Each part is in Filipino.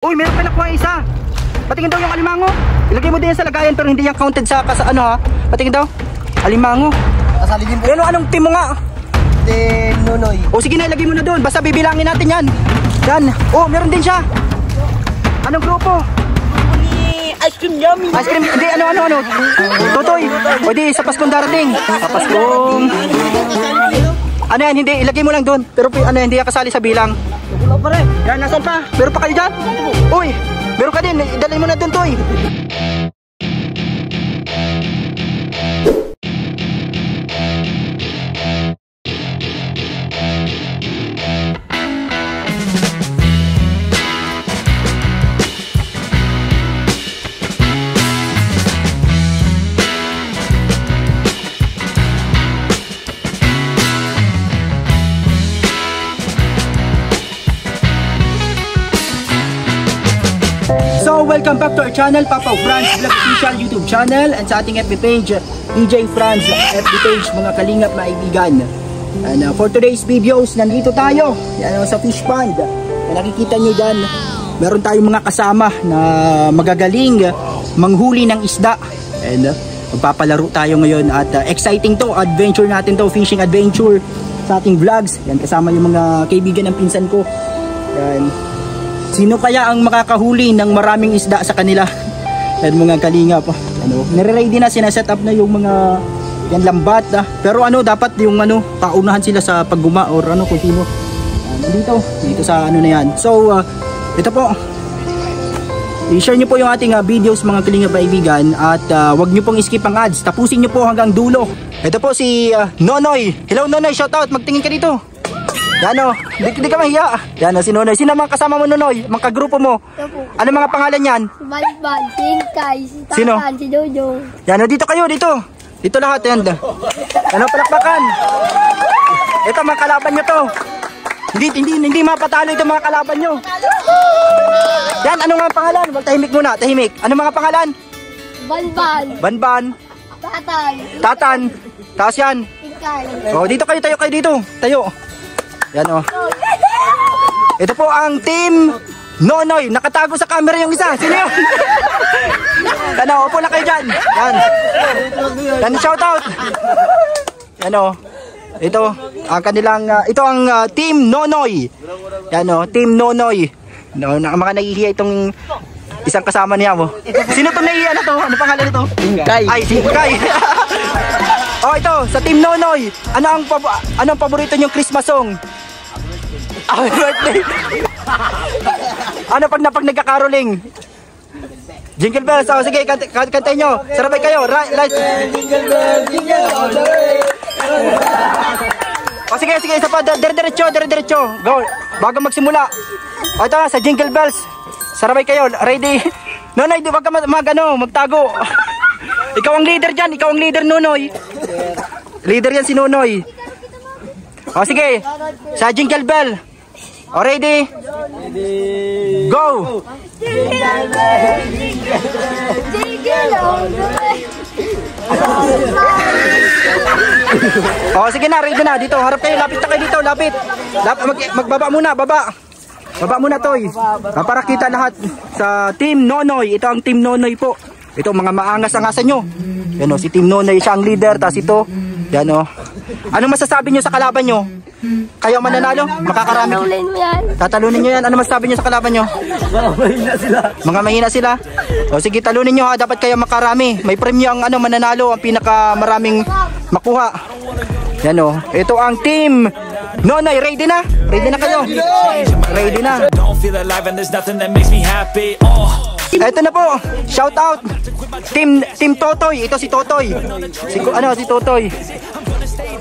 Uy, meron ka nakuha isa. Patingin daw yung alimango. Ilagay mo din sa lagayan pero hindi yan counted sa ano ha. Patingin daw. Alimango. Kasaligin po. Pero anong team mo nga? Team Nonoy. O sige na, ilagay mo na doon. Basta bibilangin natin yan. Yan. Oh, meron din siya. Anong grupo? Ice cream yummy. Ice cream. Hindi, ano. Totoy. O di, sa Paskong darating. Sa Paskong. Ano yan, hindi. Ilagay mo lang doon. Pero ano yan, hindi yan kasali sa bilang. Wala pa rin. Yan, nasan pa? Meron pa kayo dyan? Uy, meron ka din. Idalay mo na doon, Toy. So, welcome back to our channel, Papa Franz Vlog Official YouTube channel, and sa ating FB page, DJ Franz FB page, mga kalingap na kaibigan. And for today's videos, nandito tayo sa fish pond. Nakikita nyo dyan, meron tayong mga kasama na magagaling manghuli ng isda. And magpapalaro tayo ngayon at exciting to, adventure natin to, fishing adventure sa ating vlogs. Yan, kasama yung mga kaibigan ng pinsan ko. Yan. Sino kaya ang makakahuli ng maraming isda sa kanila? At mga kalingap, nire-ready na, sinaset up na yung mga yan lambat. Pero dapat yung paunahan sila sa pagguma or kung sino. Dito sa na yan. So, ito po. I-share nyo po yung ating videos mga kalingap kaibigan at wag nyo pong skip ang ads. Tapusin nyo po hanggang dulo. Ito po si Nonoy. Hello Nonoy, shoutout. Magtingin ka dito. Yan di ka mahiya. Yan si Nonoy. Sino mga kasama mo Nonoy? Mga kagrupo mo? Ano mga pangalan yan? Si Balbal, si Inkay, si Tatan, sino? Si Jojo. Yan dito kayo, dito. Dito lahat yan. Palakpakan. Ito mga kalaban nyo to. Hindi mapatalo ito mga kalaban nyo. Yan, ano mga pangalan? Tahimik muna, tahimik. Ano mga pangalan? Balbal. Banban. Tatan. Tapos yan. Inkay. O, dito kayo, tayo kayo dito. Tayo. Yan Ito po ang team Nonoy. Nakatago sa camera yung isa. Sino yun? Upo na kayo dyan. Yan, shoutout. Yan ito ang kanilang ito ang team Nonoy. Yan team Nonoy. Mga nahihiya itong isang kasama niya mo. Sino to nahihiya na to? Ano pangalan nito? Kay. Ay, si Kay. Ito sa team Nonoy. Ano ang paborito niyong Christmas song? Happy birthday. Pag nagkakaroling? Jingle bells. Sige, kantayin nyo. Sarabay kayo. Jingle bells, jingle all the way. Sige, isa pa. Dire-diretso. Go. Bago magsimula. Ito sa jingle bells. Sarabay kayo. Ready? Nonoy, wag ka magtago. Ikaw ang leader dyan. Ikaw ang leader, Nonoy. Leader yan si Nonoy. Sige. Sa jingle bell. Ready? Go! Jingle all the way. Sige na, ready na. Dito, harap kayo. Lapit na kayo dito. Lapit. Magbaba muna, baba. Baba muna, Toy. Para kita lahat sa Team Nonoy. Ito ang Team Nonoy po. Ito, mga maangas-angasan nyo. Yan si Team Nonoy. Siya ang leader. Tapos ito. Yan Ano masasabi nyo sa kalaban nyo? Kayo mananalo? Makakarami. Talunin mo yan. Tatalunin nyo yan. Ano masasabi nyo sa kalaban nyo? Mga mahina sila. Sige, talunin nyo ha. Dapat kayo makarami. May premyo ang mananalo. Ang pinakamaraming makuha. Yan Ito ang Team Nonoy. Ready na? Ready na kayo? Ready na. Ito na po. Shout out. Team Totoy. Ito si Totoy. Si Totoy.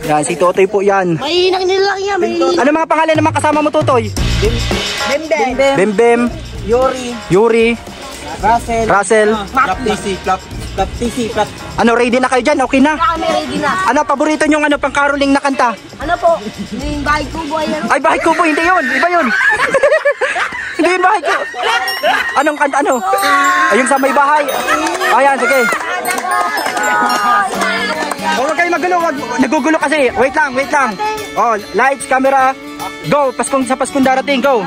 Yan, si Totoy po yan. May nakinilaki yan. Ano mga pangalan ng mga kasama mo, Totoy? Bembem. Yuri. Russell. Ready na kayo dyan? Okay na? Kami ready na. Ano, paborito nyong pang caroling na kanta? Ano po? Yung bahay kubo yan. Ay, bahay kubo. Hindi yun. Iba yun. Hindi yun bahay ko. Anong kanta? Ayun sa may bahay. Ayan, sige. Huwag kayo magulo. Nagugulo kasi. Wait lang. Lights, camera. Go. Sa Paskong darating. Go.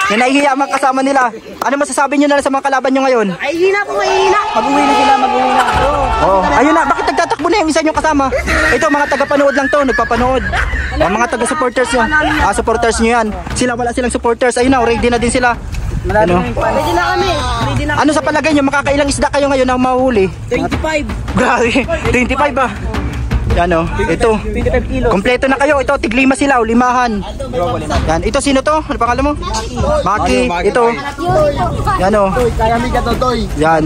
Yung nahihiya ang mga kasama nila. Ano masasabi nyo na sa mga kalaban nyo ngayon? Ay, hina po, mahina. Mag-uwi na sila, mag-uwi na. Oh, ayun na, bakit nagtatakbo na yung isa nyo kasama? Ito, mga taga-panood lang to, nagpapanood. Mga taga-supporters nyo. Supporters nyo yan. Sila, wala silang supporters. Ayun na, ready na din sila. Ano? Ready na kami. Ready na. Ano sa palagay nyo, makakailang isda kayo ngayon na mahuli? 25. Grabe, 25 ba? Yan o, ito. 25 kilos. Kompleto na kayo. Ito, tiglima sila, limahan. Yan, ito sino to? Ano pangalan mo? Maki. Ito. Yan o. Kaya mi ka, Totoy. Yan.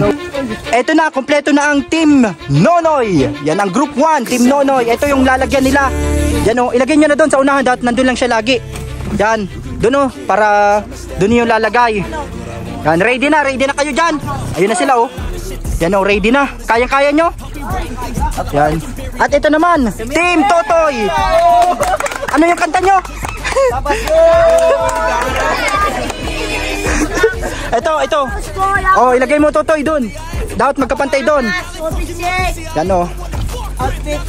Ito na, kompleto na ang Team Nonoy. Yan ang Group 1, Team Nonoy. Ito yung lalagyan nila. Yan o, ilagay nyo na doon sa unahan. Dahil nandun lang siya lagi. Yan, doon o, para doon yung lalagay. Yan, ready na kayo dyan. Ayun na sila o. Yan o, ready na. Kayang-kaya nyo? Yan. At ito naman, Team Totoy. Ano yung kanta nyo? Ito. Oh, ilagay mo Totoy doon. Dapat magkapantay doon. Yan o.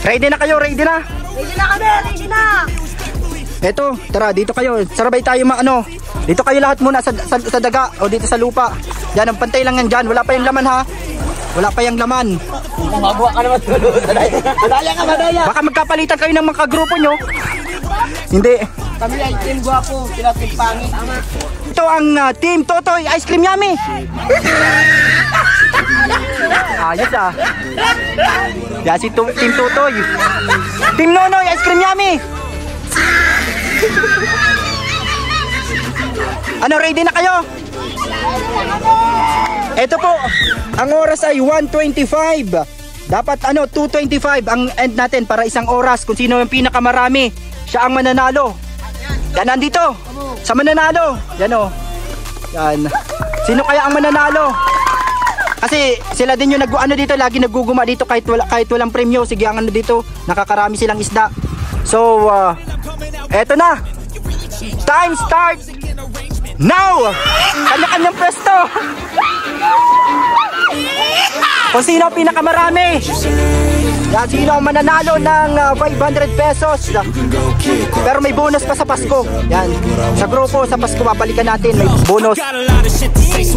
Ready na kayo, ready na. Ready na kami, ready na. Ito, tara, dito kayo. Sarabay tayo Dito kayo lahat muna sa daga o dito sa lupa. Yan, ang pantay lang yan dyan. Wala pa yung laman ha. Wala pa yung laman. Mabuha ka naman tulog. Madaya ka, madaya. Baka magkapalitan kayo ng mga kagrupo nyo. Hindi. Kami ay team guwapo, sila team pangit. Ito ang Team Totoy Ice Cream Yummy. Ayos ah. Yan si Team Totoy. Team Nonoy Ice Cream Yummy. Ano, ready na kayo? Ito po, ang oras ay 1:25. Dapat 2:25 ang end natin para isang oras. Kung sino yung pinakamarami, siya ang mananalo. Yan, nandito sa mananalo. Yan o. Yan. Sino kaya ang mananalo? Kasi sila din yung dito, lagi naguguma dito kahit walang premyo. Sige, ang dito, nakakarami silang isda. So, eto na. Time start now! Kanya-kanyang pwesto! Kung sino ang pinakamarami, yan, sino ang mananalo ng 500 pesos. Pero may bonus pa sa Pasko. Yan, sa grupo, sa Pasko, babalikan natin, may bonus.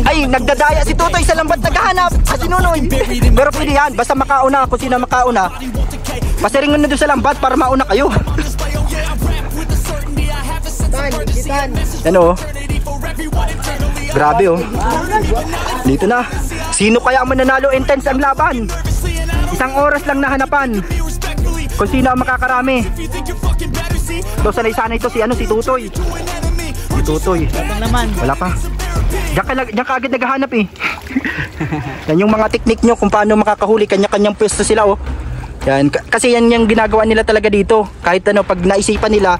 Ay, nagdadaya si Totoy sa lambat, naghahanap si Nonoy. Pero pwede yan, basta makauna. Kung sino makauna, pasiringan na doon sa lambat para mauna kayo. Ano? Grabe oh. Dito na. Sino kaya ang mananalo? Intense ang laban. Isang oras lang na hanapan. Kung sino ang makakarami. So sanay-sanay ito si Tutoy. Si Tutoy. Wala pa. Diyan ka agad naghahanap eh. Yan yung mga teknik nyo kung paano makakahuli. Kanya-kanyang pwesto sila oh. Yan. Kasi yan yung ginagawa nila talaga dito. Kahit pag naisipan nila,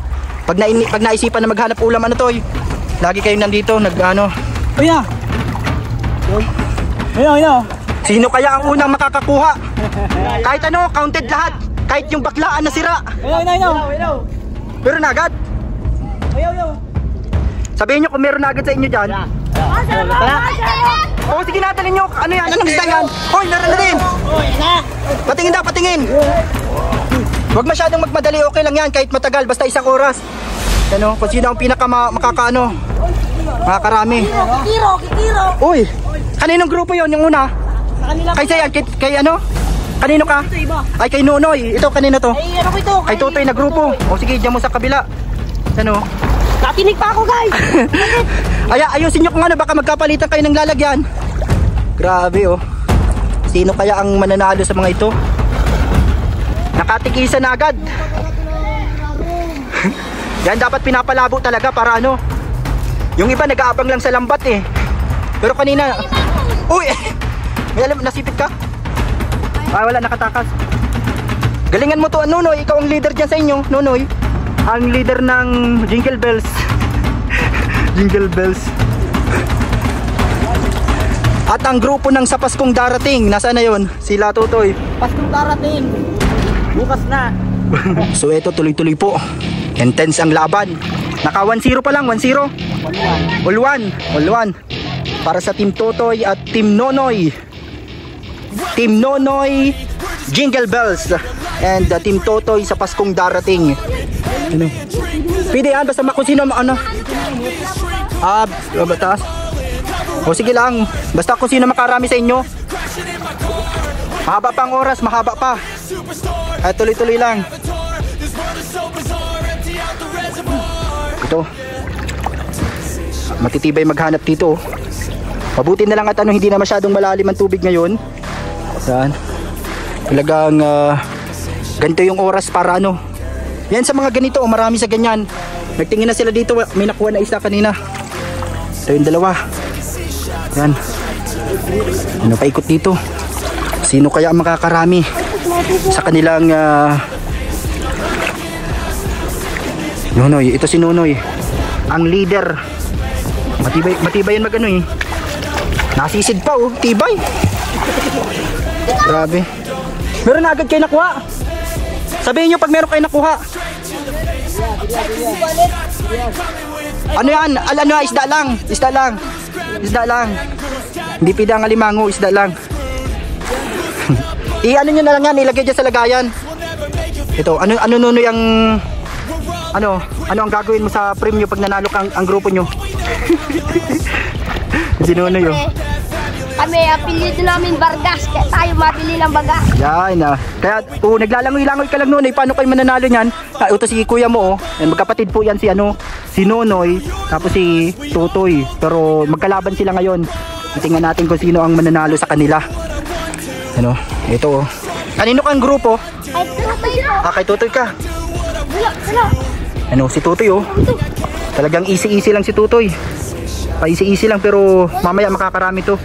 pag naisipan na maghanap ulam, Toy, lagi kayo nandito, Kuya! Ayun. Sino kaya ang unang makakakuha? Kahit counted lahat. Kahit yung baklaan na sira. Ayun. Pero nagad. Sabihin nyo kung meron nagad sa inyo dyan. Oh, sige na, talin nyo. Ano yan? Anong isda yan? Hoy, naran na din. Patingin. Huwag masyadong magmadali, okay lang yan. Kahit matagal, basta isang oras. Kung sino ang makakarami. Kikiro. Uy, kaninong grupo yon yung una? Kay yan, kay Kanino ka? Ay, kay Nonoy. Ito, kanino to? Ay, ano ko ito? Kay Totoy na grupo. O sige, diyan mo sa kabila. Natinig pa ako, guys. Ayusin nyo kung baka magkapalitan kayo ng lalagyan. Grabe oh. Sino kaya ang mananalo sa mga ito? Nakatikisan na agad. Yan, dapat pinapalabo talaga para yung iba nag-aabang lang sa lambat eh. Pero kanina, uy, may nasipit ka? Wala, nakatakas. Galingan mo to, Nonoy. Ikaw ang leader dyan sa inyo, Nonoy. Ang leader ng Jingle Bells. Jingle Bells. At ang grupo ng sa Paskong darating, nasaan na yun? Sila Totoy. Paskong darating. Bukas na. So eto, tuloy-tuloy po. Intense ang laban. Naka 1-0 pa lang, 1-0. All one. Para sa Team Totoy at Team Nonoy. Team Nonoy, Jingle Bells. And Team Totoy sa Paskong darating. Pwede yan, basta kung sino ano. Batas. O sige lang, basta kung sino makarami sa inyo. Mahaba pa ang oras, mahaba pa. Ay, tuloy-tuloy lang. Ito. Matitibay maghanap dito. Mabuti na lang at hindi na masyadong malalim ang tubig ngayon. Yan. Talagang ganito yung oras para yan sa mga ganito, marami sa ganyan. Nagtingin na sila dito, may nakuha na isa kanina. Ito yung dalawa. Yan. Paikot dito. Sino kaya ang makakarami sa kanilang Nonoy? Ito si Nonoy, ang leader. Matibay yan nasisid pa tibay. Grabe. Meron na agad kayo nakuha. Sabihin nyo pag meron kayo nakuha. Ano yan? Isda lang. Isda lang. Hindi pidang alimango, isda lang. I-ano nyo na lang yan, ilagay dyan sa lagayan. Ito, ano Nonoy ang ano ang gagawin mo sa premyo pag nanalo ang grupo nyo? Si Nonoy Kami, apelido namin Vargas, kaya tayo mabili ng baga. Yan Kaya naglalangoy-langoy ka lang Nonoy. Paano kayo mananalo nyan? Ito si kuya mo yan, magkapatid po yan si Nonoy, tapos si Tutoy. Pero magkalaban sila ngayon. Tingnan natin kung sino ang mananalo sa kanila. Ito kanino kang grupo? Ay, Tutoy po. Kay Tutoy ka. Wala. Si Tutoy talagang easy lang si Tutoy. Pa-easy lang pero mamaya makakarami to.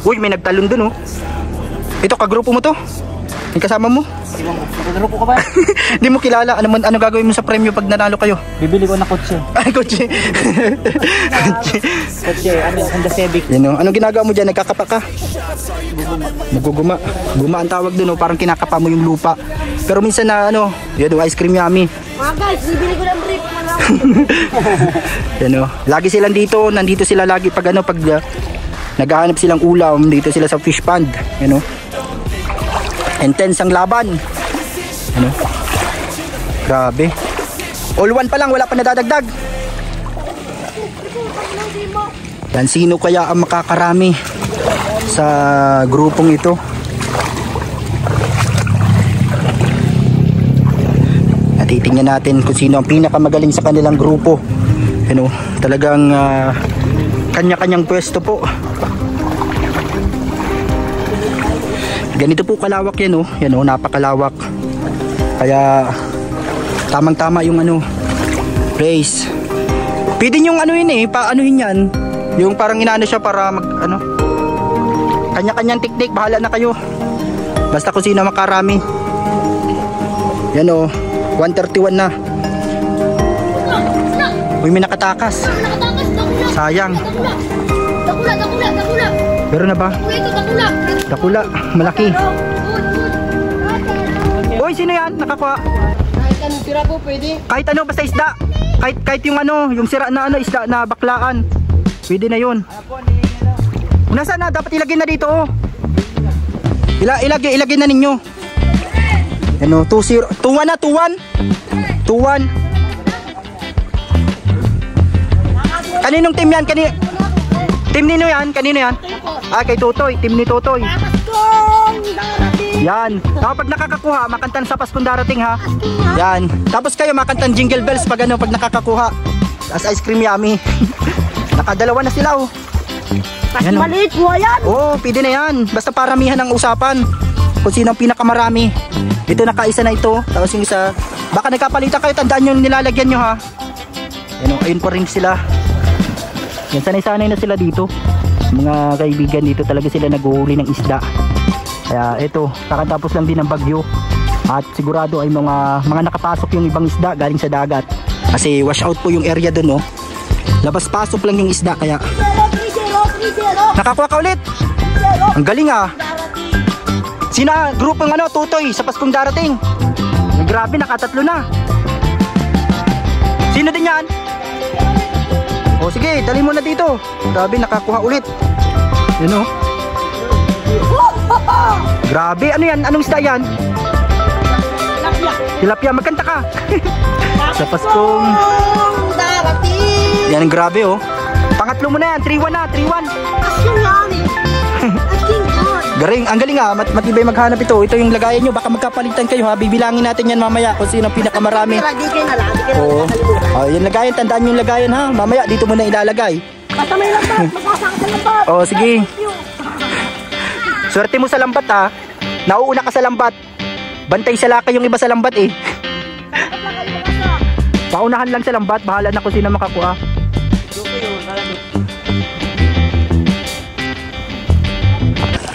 Uy, may nagtalon dun Ito, kagrupo mo to? May kasama mo? Grupo ka ba? Hindi mo kilala. Ano gagawin mo sa premyo pag nanalo kayo? Bibili ko ng kotse. Ay, kotse. Kotse, Honda Civic. Anong ginagawa mo dyan? Nagkakapa ka? Maguguma. Guma ang tawag dun parang kinakapa mo yung lupa. Pero minsan na ice cream yummy. Mga guys, bibili ko ng brief. Lagi silang dito, nandito sila lagi pag naghahanap silang ulam, dito sila sa fish pond. Intense ang laban. Grabe. All one pa lang, wala pa nadadagdag. Yan, sino kaya ang makakarami sa grupong ito? Titingnan natin kung sino ang pinakamagaling sa kanilang grupo. Talagang kanya-kanyang pwesto po. Ganito po kalawak yan napakalawak. Kaya tamang-tama yung race. Pwede yung paanuhin yan. Yung parang inaano siya para kanya-kanyang teknik, bahala na kayo. Basta kung sino makarami. 131 na. Uy, may nakatakas. Sayang. Dakula. Meron na ba? Dakula, malaki. Uy, sino yan? Nakakuha. Kahit anong tira po, pwede. Kahit basta isda. Kahit yung yung sira na isda na baklaan. Pwede na yun. Nasaan na? Dapat ilagay na dito Ilagay na ninyo. 2-0. 2-1 na, 2-1. 2-1. Kaninong team yan? Team nino yan? Kanino yan? Kay Tutoy. Team ni Tutoy. Yan. Tapos pag nakakakuha, makantan sa Paskong darating ha. Yan. Tapos kayo makantan jingle bells pag nakakakuha. As ice cream yummy. Nakadalawa na sila Kasi maliit mo yan. Pwede na yan. Basta paramihan ang usapan. Kung sino ang pinakamarami. Ito nakaisa na ito. Tapos yung isa, baka nagkapalitan kayo, tandaan yung nilalagyan nyo ha. Ayun pa rin sila. Yan, sanay-sanay na sila dito. Mga kaibigan dito talaga sila naghuhuli ng isda. Kaya ito, kakatapos lang din ng bagyo. At sigurado ay mga nakapasok yung ibang isda galing sa dagat. Kasi wash out po yung area doon Labas-pasok lang yung isda kaya. Nakakuha ka ulit. Ang galing Sina, grupong Tutoy sa Paskong darating. Grabe, nakatatlo na. Sino din yan? Sige, dali mo na dito. Grabe, nakakuha ulit. Grabe, ano yan? Anong isda yan? Tilapia, magkanta ka. Sa Paskong darating. yan, grabe oh. Pangatlo mo na yan, 3-1 na, 3-1. Aking yummy. Aking good. Galing, ang galing ah, matibay maghanap ito. Ito yung lagayan nyo, baka magkapalitan kayo ha. Bibilangin natin yan mamaya kung sino ang pinakamarami. Di kayo na lang. Di kayo Oo. na nakalimutan. Oh, yung lagayan, tandaan yung lagayan ha. Mamaya dito mo na ilalagay. Basta may lambat. Magkasakit sa lambat. Oh, sige. Swerte mo sa lambat ha. Nauuna ka sa lambat. Bantay sa laki yung iba sa lambat eh. Dapat lang kayo magkasa. Paunahan lang sa lambat, bahala na kung sino makakuha.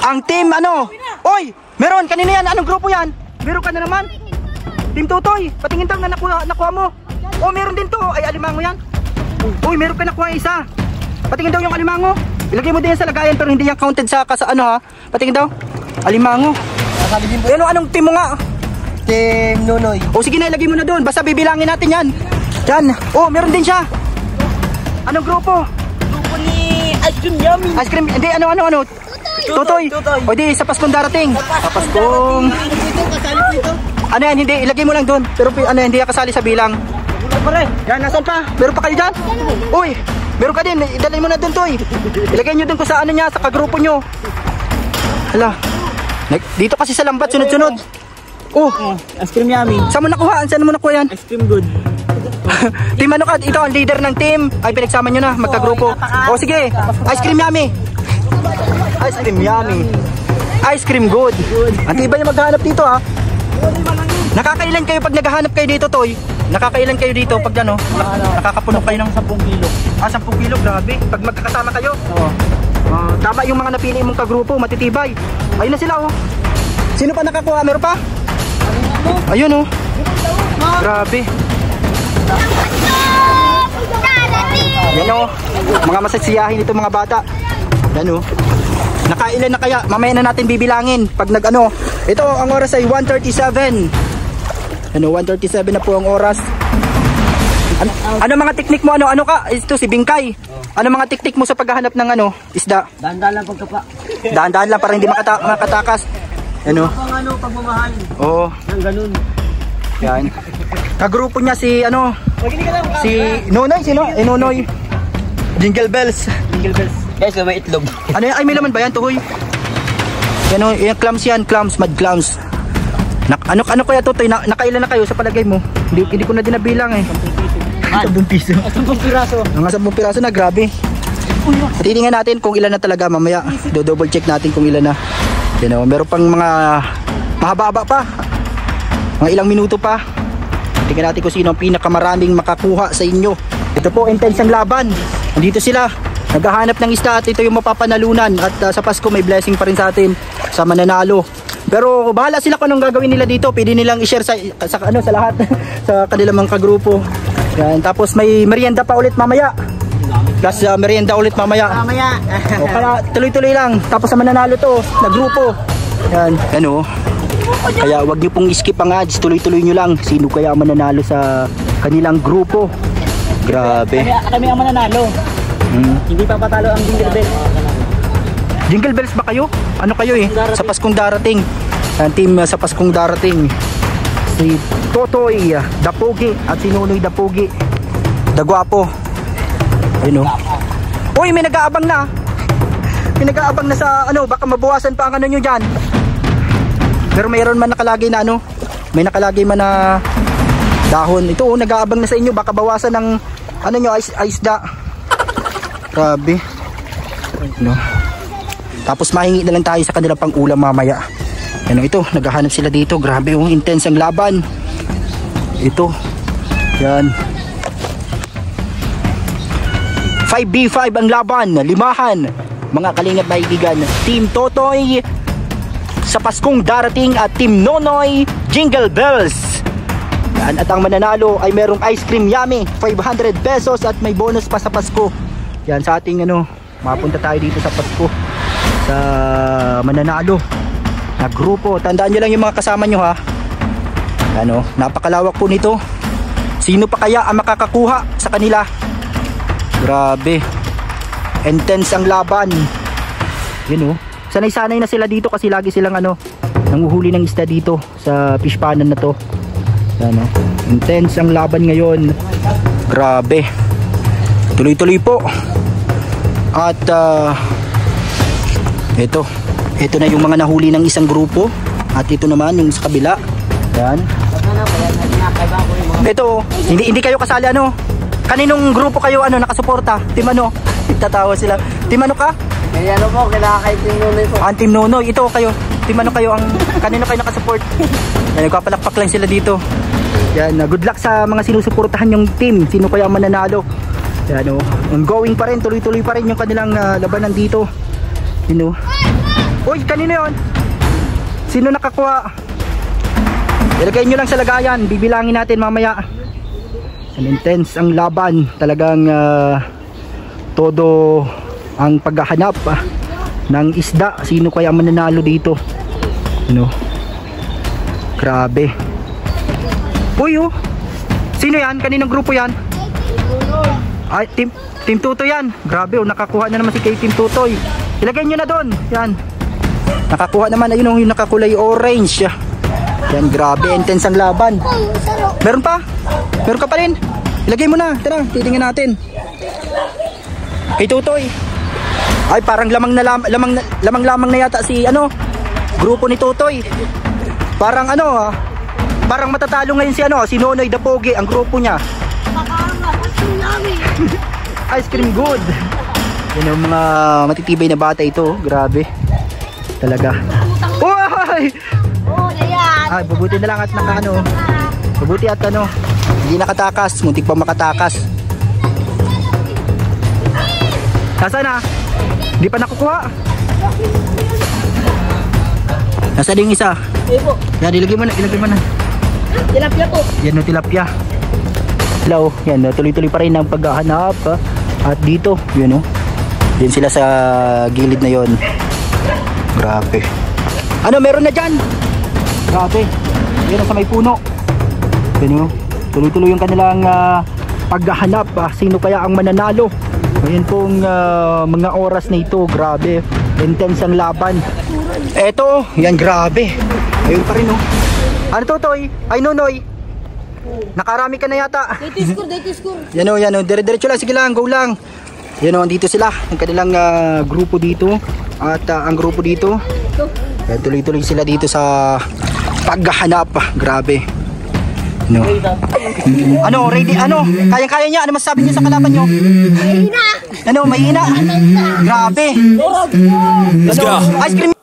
Ang team ano? Oy, meron kanina yan. Anong grupo yan? Meron ka na naman. Team Tutoy, patingin daw na nakuha mo. Oh, meron din to. Ay, alimango yan. Uy, meron ka nakuha isa. Patingin daw yung alimango. Ilagay mo din yan sa lagayan pero hindi yan counted sa ano ha. Patingin daw. Alimango. Ano, anong team mo nga? Team Nonoy. O sige na, ilagay mo na doon. Basta bibilangin natin yan. Yan. Oh, meron din siya. Anong grupo? Grupo ni Ice Cream Yummy. Ice cream. Hindi, ano. Tutoy. O di, sa Paskong darating. Sa Paskong. Kasali po ito. Ano yan, hindi. Ilagay mo lang doon. Pero ano, hindi yan kasali sa bilang. Yan, nasan pa? Meron pa kayo dyan? Uy, meron ka din. Idalay mo na doon, Toy. Ilagay nyo doon kung sa ano niya, sa kagrupo nyo. Hala. Dito kasi sa lambat, sunod-sunod. Oh, Ice Cream Yummy. saan mo nakuha? Saan mo nakuha yan? Ice Cream Good. Team ano ka? Ito ang leader ng team. Ay, pinagsama nyo na, magkagrupo. O sige, Ice Cream Yummy. Ice Cream Yummy. Ice Cream Good. Ang tiba yung maghanap dito ha. Nakakailan kayo pag naghahanap kayo dito, Toy? Nakakailan kayo dito pag ano? Nakakapuno kayo ng 10 kilo. Ah, 10 kilo, grabe. Pag magkakasama kayo. Oo. Tama yung mga napili mong kagrupo, matitibay. Ayun na sila oh. Sino pa nakakuha? Meron pa? Ayun oh. Grabe. Yan o, mga masasiyahin ito mga bata. Yan o. Nakailan na kaya? Mamaya na natin bibilangin. Pag nag-ano, ito ang oras ay 1:37. Ano, 1:37 na po ang oras. Ano mga teknik mo? Ano ka? Ito si Bingkay. Ano mga teknik mo sa paghahanap ng ano, isda? Dahan-dahan lang pagkapa. Dahan-dahan lang para hindi makatakas. Ano? Pang ano, pagmamahal. Oo. Nang ganun. Yan. Kagrupo niya si ano? Si Nonoy, sino? Nonoy. Jingle Bells. Jingle bells. Guys, may itlog. Ano yan? Ay, may laman ba yan, Tuhoy? Yan o, yung clams yan, clams, mad clams. Ano kaya to, nakailan na kayo sa palagay mo? Hindi ko na din nabilang eh. 10 piso. 10 piraso. Mga 10 piraso na, grabe. Titingnan natin kung ilan na talaga mamaya. Do-double check natin kung ilan na. Yan o, meron pang mga mahaba-haba pa. Mga ilang minuto pa. Tingnan natin kung sino ang pinakamaraming makakuha sa inyo. Ito po, intense ang laban. Nandito sila. Naghahanap ng isda at ito yung mapapanalunan. At sa Pasko may blessing pa rin sa atin sa mananalo. Pero bahala sila kung anong gagawin nila dito. Pwede nilang i-share sa lahat. Sa kanilang mga kagrupo. Yan. Tapos may merienda pa ulit mamaya. Plus merienda ulit mamaya. O, kaya tuloy-tuloy lang. Tapos sa mananalo to, na grupo. Yan. Ano? Kaya wag niyo pong skip ang ads. Tuloy-tuloy nyo lang. Sino kaya ang mananalo sa kanilang grupo? Grabe. Kami ang mananalo. Hindi pa patalo ang Jingle Bells. Jingle Bells ba kayo? Ano kayo eh? Sa Paskong darating. Ang team sa Paskong darating. Si Totoy Dapogi at si Nonoy Dapogi. Dagwapo. Yun o. Uy, may nag-aabang na. May nag-aabang na sa ano. Baka mabawasan pa ang ano nyo dyan. Pero mayroon man nakalagay na ano. May nakalagay man na dahon. Ito nag-aabang na sa inyo. Baka bawasan ng ano nyo, isda. Grabe. No. Tapos mahingi na lang tayo sa kanilang pang ulam mamaya. Ano ito, naghahanap sila dito. Grabe oh, intense ang laban. Ito. Yan. 5v5 ang laban, limahan. Mga kalingap na ibigan, Team Totoy sa Paskong darating at Team Nonoy Jingle Bells. Yan, at ang mananalo ay merong Ice Cream Yummy, 500 pesos at may bonus pa sa Pasko. Yan sa ating ano, mapunta tayo dito sa Pasko sa mananalo na grupo. Tandaan nyo lang yung mga kasama nyo ha. Ano, napakalawak po nito. Sino pa kaya ang makakakuha sa kanila? Grabe. Intense ang laban. Yun oh. Sanay-sanay na sila dito kasi lagi silang ano, nanguhuli ng isda dito sa fish panan na to. Yan, oh. Intense ang laban ngayon. Grabe. Tuloy-tuloy po. At ito na yung mga nahuli ng isang grupo. At ito naman yung sa kabila. Yan. Ito, hindi kayo kasali ano? Kaninong grupo kayo nakasuporta? Team ano? Tatawa sila. Team ano ka? Kaya ano po, kailangan Team Nonoy po. Team Nonoy. Ito kayo. Team ano kayo? Kanino kayo nakasupport? Nagpapalakpak lang sila dito. Yan, good luck sa mga sinusuportahan yung team. Sino kaya ang mananalo? Yan, ongoing pa rin, tuloy-tuloy pa rin yung kanilang labanan dito. Sino? Uy, kanino yun? Sino nakakuha? Ilagay nyo lang sa lagayan. Bibilangin natin mamaya. An intense ang laban. Talagang todo ang paghahanap ng isda. Sino kaya mananalo dito? Grabe. Uy, sino yan? Kaninong grupo yan? Ay, Team Tutoy yan. Grabe, nakakuha na naman si kay Team Tutoy. Ilagay nyo na doon. Yan. Nakakuha naman. Ayun yung nakakulay orange. Yan, grabe. Intense ang laban. Meron pa? Meron ka pa rin? Ilagay mo na. Tara, titingnan natin. Kay Tutoy. Ay, parang lamang na yata si grupo ni Tutoy. Parang parang matatalo ngayon si Nonoy Dapogi, ang grupo niya. Ice cream good. Yan ang mga matitibay na bata ito. Grabe. Talaga. Uy! Ay, bubuti na lang at bubuti at hindi nakatakas. Muntik pa makatakas. Nasaan na? Hindi pa nakukuha. Nasaan yung isa? Yan, ilagay mo na. Tilapia po. Yan, tilapia. Hello. Yan, tuloy-tuloy pa rin ang paghahanap. At dito, yun Yan sila sa gilid na yon. Grabe. Meron na dyan. Grabe. Yan sa may puno. Yan tuloy-tuloy yung kanilang paghahanap. Sino kaya ang mananalo? Ngayon pong mga oras na ito. Grabe. Intense ang laban. Eto, yan grabe. Ayun pa rin Ano Tutoy? Ay Nonoy. Nakarami ka na yata. Date score. Yan dire-diretso lang, sige lang, go lang. Yan dito sila, ang kanilang grupo dito. At ang grupo dito. Yan, tuloy-tuloy sila dito sa paghahanap. Grabe. Ready? Kayang-kaya niya. Ano masasabi niyo sa kalaban niyo? Mahina. Mahina. Grabe. Let's go. Ice cream.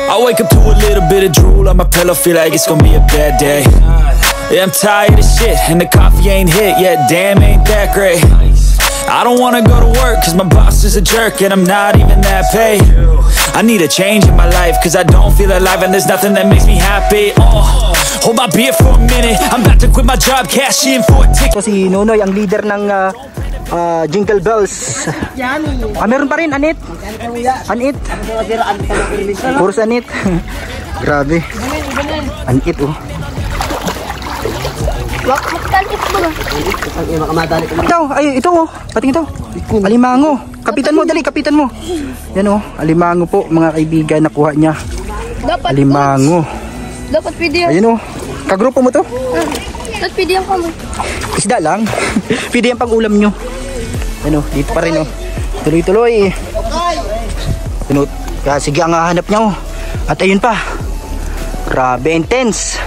I wake up to a little bit of drool on my pillow, feel like it's gonna be a bad day. Yeah, I'm tired of shit, and the coffee ain't hit yet, damn, ain't that great. I don't wanna go to work, cause my boss is a jerk, and I'm not even that paid. I need a change in my life, cause I don't feel alive, and there's nothing that makes me happy. Hold my beer for a minute, I'm about to quit my job, cash in for a ticket. Si Nonoy, ang leader ng Jingle Bells. Meron pa rin, Anit. Puros Anit. Grabe. Anit Ito pating ito. Alimango. Kapitan mo. Yan alimango po mga kaibigan, nakuha niya. Alimango. Dapat pwede yan. Ayun kagrupo mo to? Dapat pwede yan kamo. Isda lang. Pwede yan pang ulam nyo. Dito pa rin tuloy-tuloy. Sige ang hahanap niya At ayun pa. Grabe, intense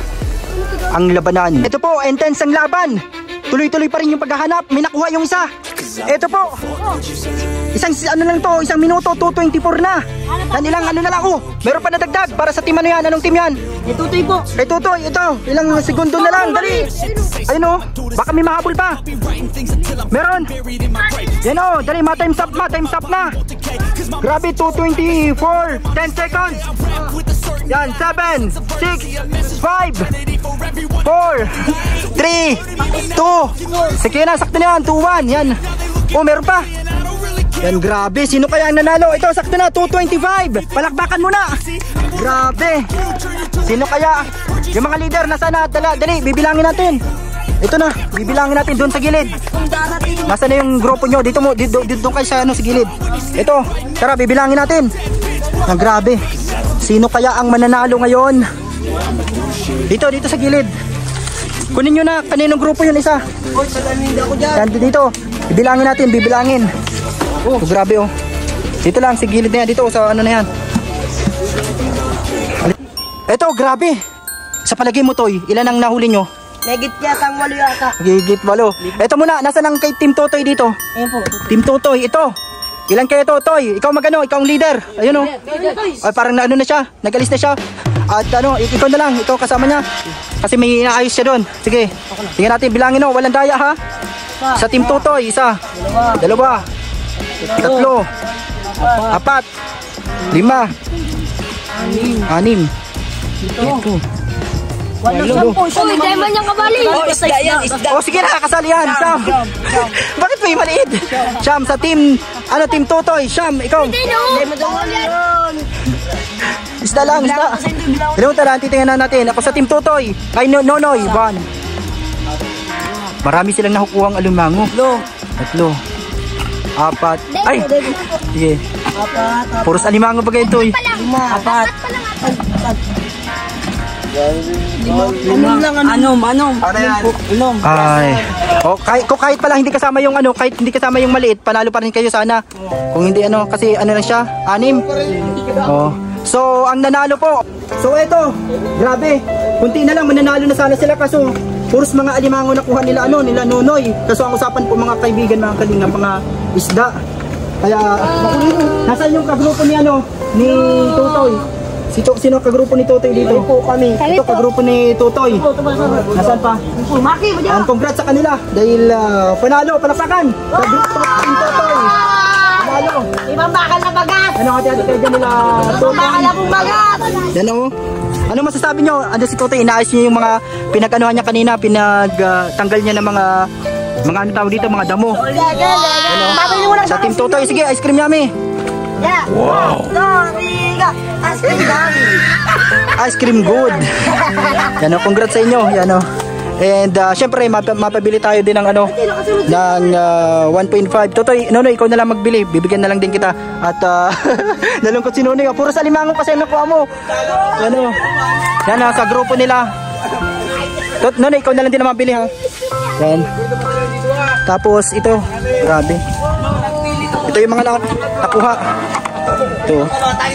ang labanan. Ito po, intense ang laban. Tuloy-tuloy pa rin yung paghahanap. May nakuha yung isa. Ito po. Isang minuto, 2:24 na. Ilang na lang meron pa nadagdag para sa team yan. Anong team yan? Kay Tutoy po. Kay Tutoy, ito. Ilang segundo na lang, dali. Ayun baka may mahabol pa. Meron. Yan dali, ma-times up na. Grabe, 2:24. 10 seconds. Yan, 7, 6, 5, 4, 3, 2. Sige na, sakto na yan. 2-1, yan. Meron pa. Yan, grabe. Sino kaya ang nanalo? Ito, sakto na, 2:25. Palakbakan mo na. Grabe. Sino kaya? Yung mga leader, nasa na? Dali, bibilangin natin. Ito na, bibilangin natin doon sa gilid. Nasa na yung grupo nyo? Dito kayo sa sa gilid. Ito, tara, bibilangin natin. Yan, grabe. Sino kaya ang mananalo ngayon? Dito sa gilid. Kunin nyo na, kaninong grupo yun isa? Yan, dito. Bibilangin natin, bibilangin. Oh, grabe oh. Dito lang, sa gilid na yan. Dito, sa ano na yan. Eto, grabe. Sa palagay mo, Toy, ilan ang nahuli nyo? Negit yata ang 8 yata. Gigit 8. Eto muna, nasa nang kay Team Totoy dito? Ayun po. Team Totoy, ito. Ilan kayo, Totoy? Ikaw magano, ikaw ang leader. Ayun oh. Ay, parang ano na siya, nag-alis na siya. At ano, ikaw na lang, ito kasama niya. Kasi may inaayos siya doon. Sige, tingnan natin, bilangin oh, walang daya ha. Sa Team Totoy, 1, 2, 3, 4, 5, 6, 7, 8, 9. Uy, diamond yung kabali. Isda yan, isda. Oh, sige na, kasali yan, Sham. Bakit may maliit? Sham, sa team, ano, Team Totoy. Sham, ikaw. Isda lang, isda. Hello, tara, titingnan natin. Ako sa Team Totoy. Ay, Nonoy, 1. Marami silang nakukuhang alimango. 3, 4. Ay, sige. Puros alimango ba kayo, Toy? 5. Anom. Ay. Oh, kahit pala hindi kasama yung ano, kahit hindi kasama yung maliit, panalo pa rin kayo sana. Kung hindi ano, kasi ano lang siya, 6. Oh. So, ang nanalo po. So, eto, grabe. Kunti na lang mananalo na sana sila kaso puros mga alimango nakuha nila ano, nila Nonoy. Kaso ang usapan po mga kaibigan, mga kalinga, mga isda. Kaya nasaan yung kagrupo ni ano, ni Totoy? Sino kagrupo ni Totoy dito? Po kami. Ito kagrupo ni Totoy. Nasaan pa? And congrats sa kanila dahil panalo, palapakan. Kagrupo ni Totoy. Panalo. Ibang bakal na bagas. Ano hati-hati kayo dyan nila Totoy? Bakal na pong bagas. Yan o. Ano masasabi nyo? Ano si Totoy? Inaayos niya yung mga pinag-anuhan niya kanina, pinag-tanggal niya ng mga ano tawag dito, mga damo. Sa Team Totoy, sige, ice cream yummy. Wow. Ice cream good. Yan o, congrats sa inyo. Yan o. And syempre mapabili tayo din ng ano, ng 1.5. Totoy, Nonoy, ikaw na lang magbili. Bibigyan na lang din kita. At nalungkot si Nonoy. Puro sa limango kasi nakuha mo. Yan o. Yan o, sa grupo nila. Nonoy, ikaw na lang din na mabili ha. Yan. Tapos ito, grabe. Ito yung mga nakuha. Ito,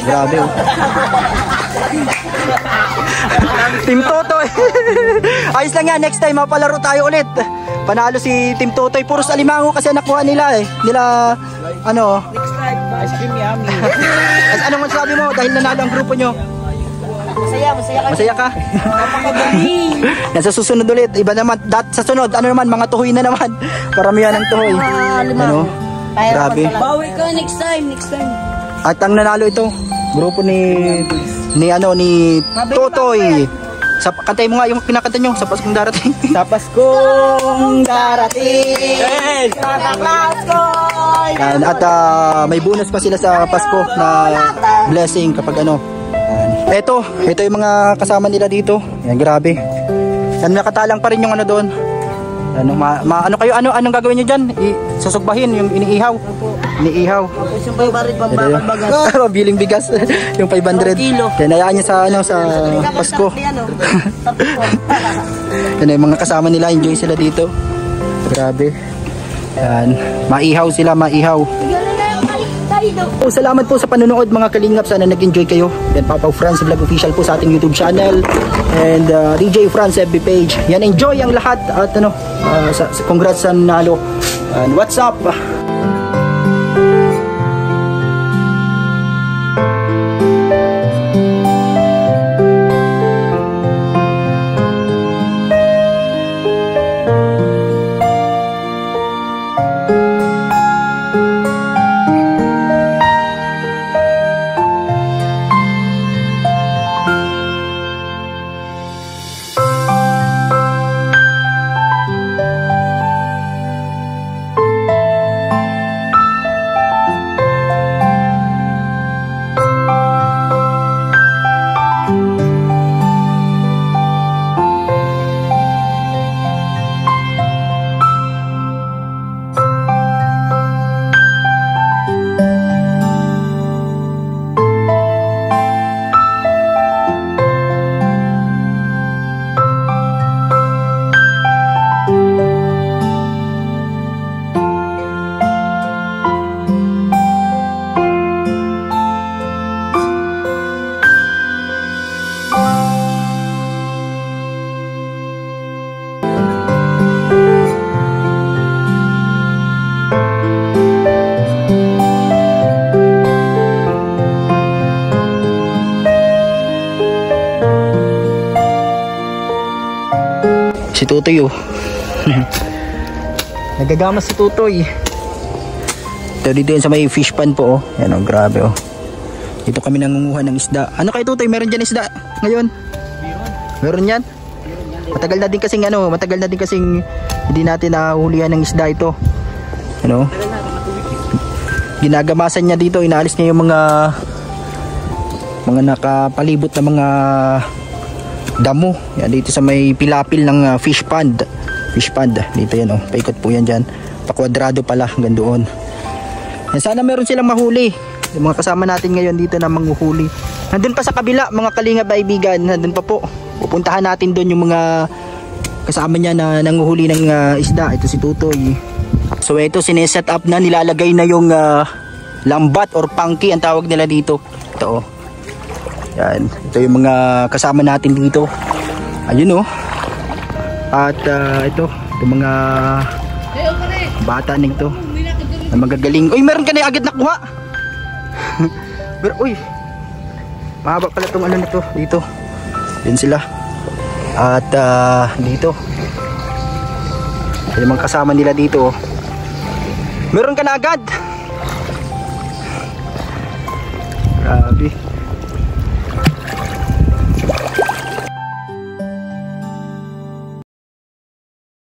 grabe oh. Team Totoy. Ayos lang yan, next time mapalaro tayo ulit. Panalo si Team Totoy. Puros alimango kasi nakuha nila eh. Nila, ano. Ice cream yummy. Ano man sabi mo dahil nanalo ang grupo nyo? Masaya ka? Yan, sa susunod ulit. Iba naman, sa sunod, ano naman, mga tuhoy na naman. Paramihan ng tuhoy. Ano? Grabe. Bawi ka next time. At ang nanalo ito, grupo ni Totoy. Kantay mo nga yung kinakanta nyo sa Paskong Darating. Sa Paskong Darating. At may bonus pa sila sa Pasko na blessing kapag ano. Ito yung mga kasama nila dito. Yan, grabe. Yan, nakatalang pa rin yung ano doon. Ano, ano kayo, anong gagawin nyo dyan? Susugbahin yung iniihaw. Iniihaw. Yung 500 pambakal bagas. Biling bigas. Yung 500. Yan, hayaan nyo sa, sa Pasko. Yan, yung mga kasama nila, enjoy sila dito. Grabe. Yan, maihaw sila, maihaw. Salamat po sa panonood mga kalingap. Sana nag-enjoy kayo. Yan, Papa Franz Vlog Official po sa ating YouTube channel. And DJ Franz FB page. Yan, enjoy ang lahat. At ano, congrats sa nanalo. And what's up? Nagagamas si Tutoy. Ito dito yun sa may fish pan po, oh. Yan, oh, grabe, oh. Dito kami nangunguha ng isda. Ano kay Tutoy, meron dyan isda ngayon? Meron yan? Matagal na din kasing hindi natin nahulihan ng isda ito. Ano? Ginagamasan niya dito, inaalis niya yung mga nakapalibot na mga damo. Yan dito sa may pilapil ng fish pond. Dito yan, oh. Paikot po yan dyan. Pa-kwadrado pala hanggang doon. Yan, sana meron silang mahuli. Yung mga kasama natin ngayon dito na manghuhuli. Nandun pa sa kabila, mga kalingap kaibigan. Nandun pa po. Pupuntahan natin doon yung mga kasama niya na nanguhuli ng isda. Ito si Tutoy. So ito, sineset up na, nilalagay na yung lambat or pangki ang tawag nila dito. Ito, oh. Yan. Ito yung mga kasama natin dito. Ayun, oh. At ito mga bata nito na magagaling. Uy, meron ka na agad nakuha. Pero uy, mahaba pala itong ano nito dito. Yan sila. At dito yung mga kasama nila dito, oh. Meron ka na agad. Grabe.